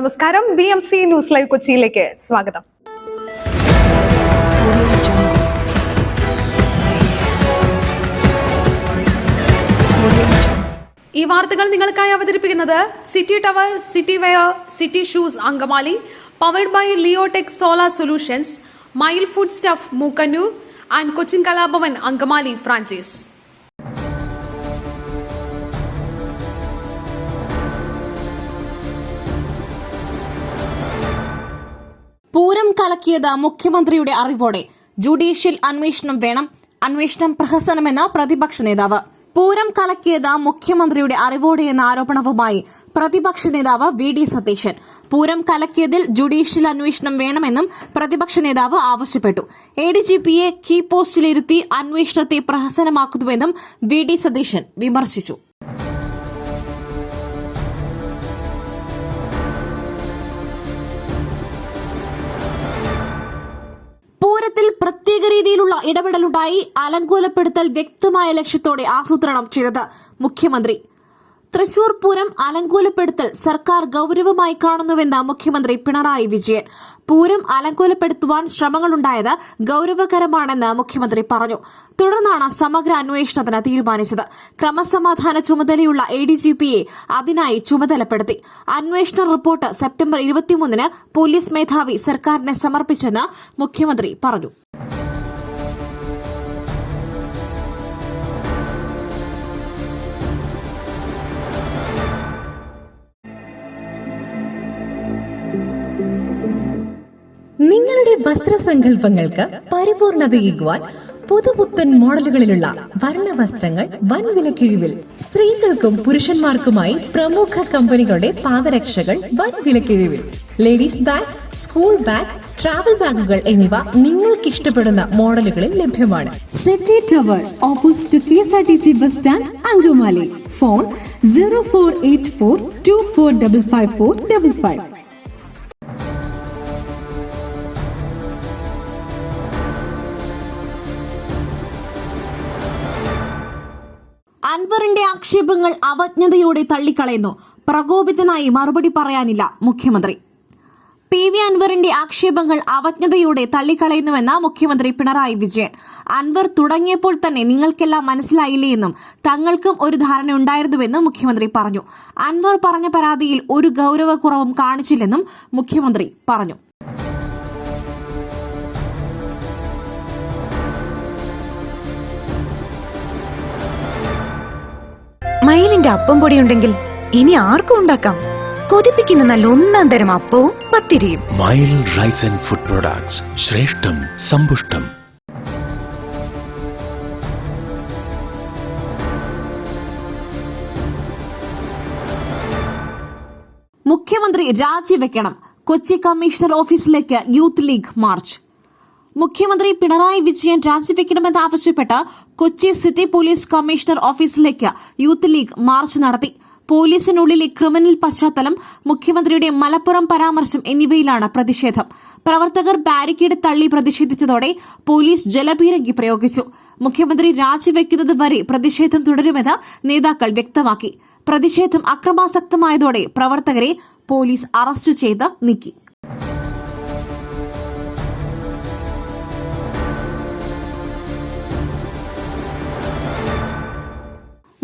നമസ്കാരം. BMC news live കൊച്ചിയിലേക്ക് സ്വാഗതം. ഈ വാർത്തകൾ നിങ്ങൾക്കായി അവതരിപ്പിക്കുന്നത് city tower, city wear, city shoes Angamaly, powered by Leotech solar solutions, mile food stuff Mookkannoor and Cochin Kalabhavan Angamaly franchise. Pooram കലക്കിയത് മുഖ്യമന്ത്രിയുടെ അറിവോടെ. ജുഡീഷ്യൽ അന്വേഷണം വേണം, അന്വേഷണം പ്രഹസനമെന്ന് പ്രതിപക്ഷ നേതാവ്. പൂരം കലക്കിയത് മുഖ്യമന്ത്രിയുടെ അറിവോടെ എന്ന ആരോപണവുമായി പ്രതിപക്ഷ നേതാവ് VD സതീശൻ. പൂരം കലക്കിയതിൽ ജുഡീഷ്യൽ അന്വേഷണം വേണമെന്നും പ്രതിപക്ഷ നേതാവ് ആവശ്യപ്പെട്ടു. ADGPയെ കീ പോസ്റ്റിലിരുത്തി അന്വേഷണത്തെ പ്രഹസനമാക്കുന്നുവെന്നും VD സതീശൻ വിമർശിച്ചു. പൂരത്തിൽ പ്രത്യേക രീതിയിലുള്ള ഇടപെടലുണ്ടായി. അലങ്കോലപ്പെടുത്തൽ വ്യക്തമായ ലക്ഷ്യത്തോടെ ആസൂത്രണം ചെയ്തത് മുഖ്യമന്ത്രി. തൃശൂർ പൂരം അലങ്കോലപ്പെടുത്തൽ സർക്കാർ ഗൌരവമായി കാണുന്നുവെന്ന് മുഖ്യമന്ത്രി പിണറായി വിജയൻ. പൂരം അലങ്കോലപ്പെടുത്തുവാൻ ശ്രമങ്ങളുണ്ടായത് ഗൌരവകരമാണെന്ന് മുഖ്യമന്ത്രി പറഞ്ഞു. തുടർന്നാണ് സമഗ്ര അന്വേഷണത്തിന് തീരുമാനിച്ചത്. ക്രമസമാധാന ചുമതലയുള്ള ADGPയെ അതിനായി ചുമതലപ്പെടുത്തി. അന്വേഷണ റിപ്പോർട്ട് സെപ്റ്റംബർ 23-ന് പോലീസ് മേധാവി സർക്കാരിന് സമർപ്പിച്ചെന്ന് മുഖ്യമന്ത്രി പറഞ്ഞു. നിങ്ങളുടെ വസ്ത്രസങ്കല്പങ്ങൾക്ക് പരിപൂർണതയേകുവാൻ പുതുപുത്തൻ മോഡലുകളിലുള്ള വർണ്ണവസ്ത്രങ്ങൾ വൻ വിലക്കിഴിവിൽ. സ്ത്രീകൾക്കും പുരുഷന്മാർക്കുമായി പ്രമുഖ കമ്പനികളുടെ പാദരക്ഷകൾ വൻ വിലക്കിഴിവിൽ. Ladies bag, school bag, travel ബാഗുകൾ എന്നിവ നിങ്ങൾക്ക് ഇഷ്ടപ്പെടുന്ന മോഡലുകളിൽ ലഭ്യമാണ്. City tower opposite KSRTC bus stand Angamaly. Phone 0484245555. അൻവറിന്റെ ആക്ഷേപങ്ങൾ അവജ്ഞതയോടെ തള്ളിക്കളയുന്നു. പ്രകോപിതനായി മറുപടി പറയാനില്ല മുഖ്യമന്ത്രി. PV അൻവറിന്റെ ആക്ഷേപങ്ങൾ അവജ്ഞതയോടെ തള്ളിക്കളയുന്നുവെന്ന് മുഖ്യമന്ത്രി പിണറായി വിജയൻ. അൻവർ തുടങ്ങിയപ്പോൾ തന്നെ നിങ്ങൾക്കെല്ലാം മനസ്സിലായില്ലേ എന്നും തങ്ങൾക്കും ഒരു ധാരണ ഉണ്ടായിരുന്നുവെന്നും മുഖ്യമന്ത്രി പറഞ്ഞു. അൻവർ പറഞ്ഞ പരാതിയിൽ ഒരു ഗൌരവക്കുറവും കാണിച്ചില്ലെന്നും മുഖ്യമന്ത്രി പറഞ്ഞു. മയിലിന്റെ അപ്പം പൊടിയുണ്ടെങ്കിൽ ഇനി ആർക്കും ഉണ്ടാക്കാം. കൊതിപ്പിക്കുന്ന നല്ല ഒന്നാം തരം അപ്പവും പത്തിരിയും. മയിൽ റൈസ് ആൻഡ് ഫുഡ് പ്രൊഡക്ട്സ്. ശ്രേഷ്ഠം, സമ്പുഷ്ടം. മുഖ്യമന്ത്രി രാജിവെക്കണം. കൊച്ചി കമ്മീഷണർ ഓഫീസിലേക്ക് യൂത്ത് ലീഗ് മാർച്ച്. മുഖ്യമന്ത്രി പിണറായി വിജയൻ രാജിവെക്കണമെന്നാവശ്യപ്പെട്ട് കൊച്ചി സിറ്റി പോലീസ് കമ്മീഷണർ ഓഫീസിലേക്ക് യൂത്ത് ലീഗ് മാർച്ച് നടത്തി. പോലീസിനുള്ളിലെ ക്രിമിനൽ പശ്ചാത്തലം, മുഖ്യമന്ത്രിയുടെ മലപ്പുറം പരാമർശം എന്നിവയിലാണ് പ്രതിഷേധം. പ്രവർത്തകർ ബാരിക്കേഡ് തള്ളി പ്രതിഷേധിച്ചതോടെ പോലീസ് ജലപീരങ്കി പ്രയോഗിച്ചു. മുഖ്യമന്ത്രി രാജിവെക്കുന്നത് വരെ പ്രതിഷേധം തുടരുമെന്ന് നേതാക്കൾ വ്യക്തമാക്കി. പ്രതിഷേധം അക്രമാസക്തമായതോടെ പ്രവർത്തകരെ പോലീസ് അറസ്റ്റ് ചെയ്ത് നീക്കി.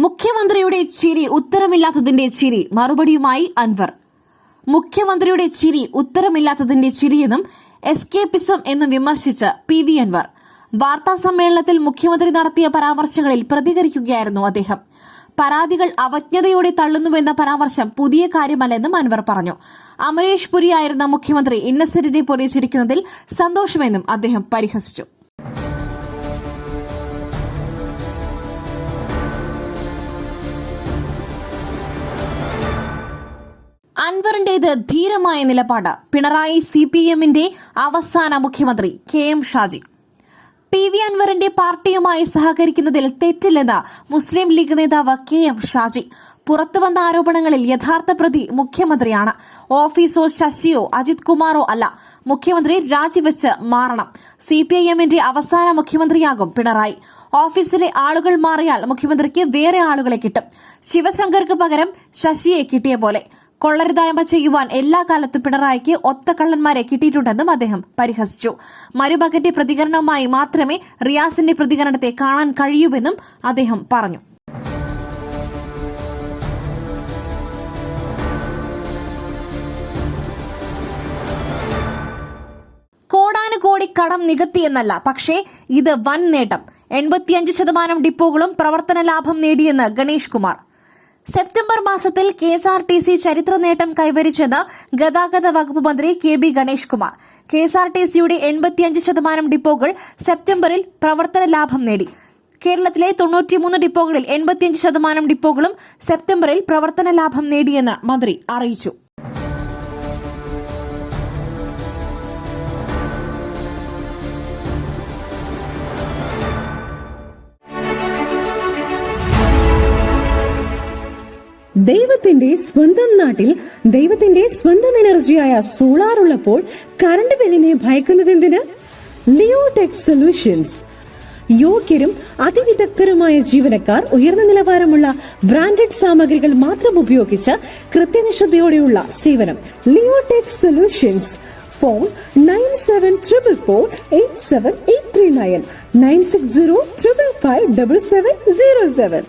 മുഖ്യമന്ത്രിയുടെ ചിരി ഉത്തരമില്ലാത്തതിന്റെ ചിരി, മറുപടിയുമായി അൻവർ. മുഖ്യമന്ത്രിയുടെ ചിരി ഉത്തരമില്ലാത്തതിന്റെ ചിരിയെന്നും എസ്കേപ്പിസം എന്നും വിമർശിച്ച് PV അൻവർ. വാർത്താസമ്മേളനത്തിൽ മുഖ്യമന്ത്രി നടത്തിയ പരാമർശങ്ങളിൽ പ്രതികരിക്കുകയായിരുന്നു അദ്ദേഹം. പരാതികൾ അവജ്ഞതയോടെ തള്ളുന്നുവെന്ന പരാമർശം പുതിയ കാര്യമല്ലെന്നും അൻവർ പറഞ്ഞു. അമരേഷ് പുരിയായിരുന്ന മുഖ്യമന്ത്രി ഇന്നസെന്റിനെ പോലെ ചിരിക്കുന്നതിൽ സന്തോഷമെന്നും അദ്ദേഹം പരിഹസിച്ചു. അൻവറിന്റേത് ധീരമായ നിലപാട്. പിണറായി CPMന്റെ അവസാന മുഖ്യമന്ത്രി KM ഷാജി. PV അൻവറിന്റെ പാർട്ടിയുമായി സഹകരിക്കുന്നതിൽ തെറ്റില്ലെന്ന് മുസ്ലിം ലീഗ് നേതാവ് KM ഷാജി. പുറത്തുവന്ന ആരോപണങ്ങളിൽ യഥാർത്ഥ പ്രതി മുഖ്യമന്ത്രിയാണ്. ഓഫീസോ ശശിയോ അജിത് കുമാറോ അല്ല. മുഖ്യമന്ത്രി രാജിവെച്ച് മാറണം. CPIMന്റെ അവസാന മുഖ്യമന്ത്രിയാകും പിണറായി. ഓഫീസിലെ ആളുകൾ മാറിയാൽ മുഖ്യമന്ത്രിക്ക് വേറെ ആളുകളെ കിട്ടും. ശിവശങ്കർക്ക് പകരം ശശിയെ കിട്ടിയ പോലെ. കൊള്ളരുതായ്മ ചെയ്യുവാൻ എല്ലാ കാലത്തും പിണറായിക്ക് ഒത്ത കള്ളന്മാരെ കിട്ടിയിട്ടുണ്ടെന്നും അദ്ദേഹം പരിഹസിച്ചു. മരുമകന്റെ പ്രതികരണവുമായി മാത്രമേ റിയാസിന്റെ പ്രതികരണത്തെ കാണാൻ കഴിയൂവെന്നും അദ്ദേഹം പറഞ്ഞു. കോടാനുകോടി കടം നികത്തിയെന്നല്ല, പക്ഷേ ഇത് വൻ നേട്ടം. 85% ഡിപ്പോകളും പ്രവർത്തന ലാഭം നേടിയെന്ന് ഗണേഷ് കുമാർ. സെപ്റ്റംബർ മാസത്തിൽ KSRTC ചരിത്ര നേട്ടം കൈവരിച്ചെന്ന് ഗതാഗത വകുപ്പ് മന്ത്രി KB ഗണേഷ് കുമാർ. KSRTCയുടെ 85% ഡിപ്പോകൾ സെപ്റ്റംബറിൽ പ്രവർത്തന ലാഭം നേടി. കേരളത്തിലെ 93 ഡിപ്പോകളിൽ 85% ഡിപ്പോകളും സെപ്റ്റംബറിൽ പ്രവർത്തന ലാഭം നേടിയെന്ന് മന്ത്രി അറിയിച്ചു. ദൈവത്തിന്റെ സ്വന്തം നാട്ടിൽ ദൈവത്തിന്റെ സ്വന്തം എനർജിയായ സോളാർ ഉള്ളപ്പോൾ കറണ്ട് ബില്ലിനെ ഭയക്കുന്നതെന്തിന്? Leotech solutions. യോഗ്യരും അതിവിദഗ്ധരുമായ ജീവനക്കാർ, ഉയർന്ന നിലവാരമുള്ള ബ്രാൻഡഡ് സാമഗ്രികൾ മാത്രം ഉപയോഗിച്ച് കൃത്യനിഷ്ഠതയോടെയുള്ള സേവനം. Leotech solutions. ഫോൺ 9744487839 9605557707.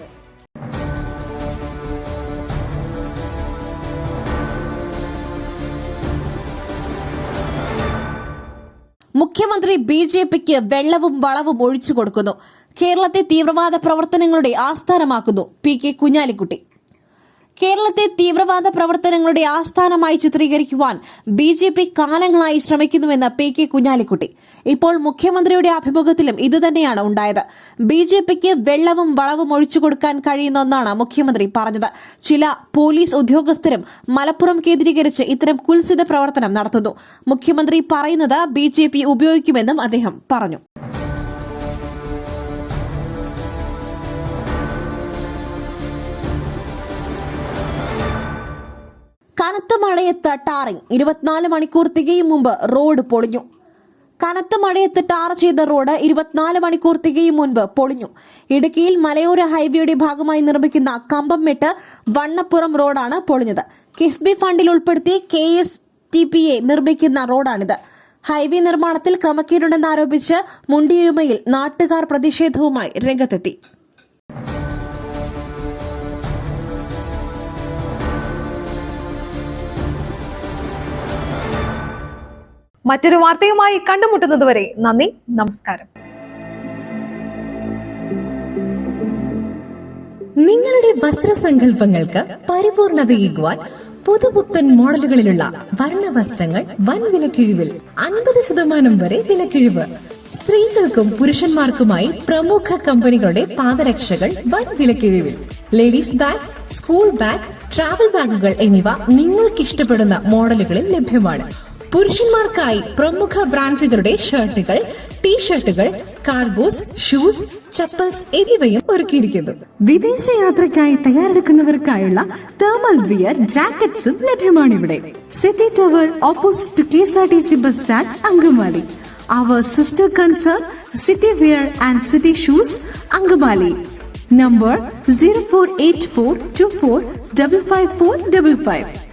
മുഖ്യമന്ത്രി BJPക്ക് വെള്ളവും വളവും ഒഴിച്ചു കൊടുക്കുന്നു. കേരളത്തെ തീവ്രവാദ പ്രവർത്തനങ്ങളുടെ ആസ്ഥാനമാക്കുന്നു PK കുഞ്ഞാലിക്കുട്ടി. കേരളത്തെ തീവ്രവാദ പ്രവർത്തനങ്ങളുടെ ആസ്ഥാനമായി ചിത്രീകരിക്കുവാൻ BJP കാലങ്ങളായി ശ്രമിക്കുന്നുവെന്ന് PK കുഞ്ഞാലിക്കുട്ടി. ഇപ്പോൾ മുഖ്യമന്ത്രിയുടെ അഭിമുഖത്തിലും ഇതുതന്നെയാണ് ഉണ്ടായത്. BJPക്ക് വെള്ളവും വളവും ഒഴിച്ചു കൊടുക്കാൻ കഴിയുന്ന ഒന്നാണ് മുഖ്യമന്ത്രി പറഞ്ഞത്. ചില പോലീസ് ഉദ്യോഗസ്ഥരും മലപ്പുറം കേന്ദ്രീകരിച്ച് ഇത്തരം കുൽസിത പ്രവർത്തനം നടത്തുന്നു. മുഖ്യമന്ത്രി പറയുന്നത് BJP ഉപയോഗിക്കുമെന്നും അദ്ദേഹം പറഞ്ഞു. കനത്ത മഴയത്ത് ടാറിംഗ്. 24 മണിക്കൂർ തികയും മുമ്പ് റോഡ് പൊളിഞ്ഞു. കനത്ത മഴയത്ത് ടാർ ചെയ്ത റോഡ് 24 മണിക്കൂർ തികയും മുൻപ് പൊളിഞ്ഞു. ഇടുക്കിയിൽ മലയോര ഹൈവേയുടെ ഭാഗമായി നിർമ്മിക്കുന്ന കമ്പംമെട്ട് വണ്ണപ്പുറം റോഡാണ് പൊളിഞ്ഞത്. കിഫ്ബി ഫണ്ടിൽ ഉൾപ്പെടുത്തി KSTPA നിർമ്മിക്കുന്ന റോഡാണിത്. ഹൈവേ നിർമ്മാണത്തിൽ ക്രമക്കേടുണ്ടെന്നാരോപിച്ച് മുണ്ടിയിരുമയിൽ നാട്ടുകാർ പ്രതിഷേധവുമായി രംഗത്തെത്തി. മറ്റൊരു വാർത്തയുമായി കണ്ടുമുട്ടുന്നതുവരെ നന്ദി, നമസ്കാരം. നിങ്ങളുടെ വസ്ത്രസങ്കല്പങ്ങൾക്ക് പരിപൂർണതയേകുവാൻ പുതുപുത്തൻ മോഡലുകളിലുള്ള വർണ്ണ വസ്ത്രങ്ങൾ വൻ വിലക്കിഴിവിൽ 50% വരെ വിലക്കിഴിവ്. സ്ത്രീകൾക്കും പുരുഷന്മാർക്കുമായി പ്രമുഖ കമ്പനികളുടെ പാദരക്ഷകൾ വൻ വിലക്കിഴിവിൽ. Ladies bag, school bag, travel ബാഗുകൾ എന്നിവ നിങ്ങൾക്ക് ഇഷ്ടപ്പെടുന്ന മോഡലുകളിൽ ലഭ്യമാണ്. പുരുഷന്മാർക്കായി പ്രമുഖ ബ്രാൻഡുകളുടെ ഷർട്ടുകൾ, ടീഷർട്ടുകൾ, കാർഗോസ്, ഷൂസ്, ചപ്പൽസ് എന്നിവയും ഒരുക്കിയിരിക്കുന്നു. വിദേശയാത്രയ്ക്കായി തയ്യാറെടുക്കുന്നവർക്കായുള്ള തേർമൽ വിയർ ജാക്കറ്റ്സും ലഭ്യമാണിവിടെ. City tower opposite to KSRTC bus stand, Angamaly. Our sister concern, City Wear and City Shoes, Angamali. Number 048424555455.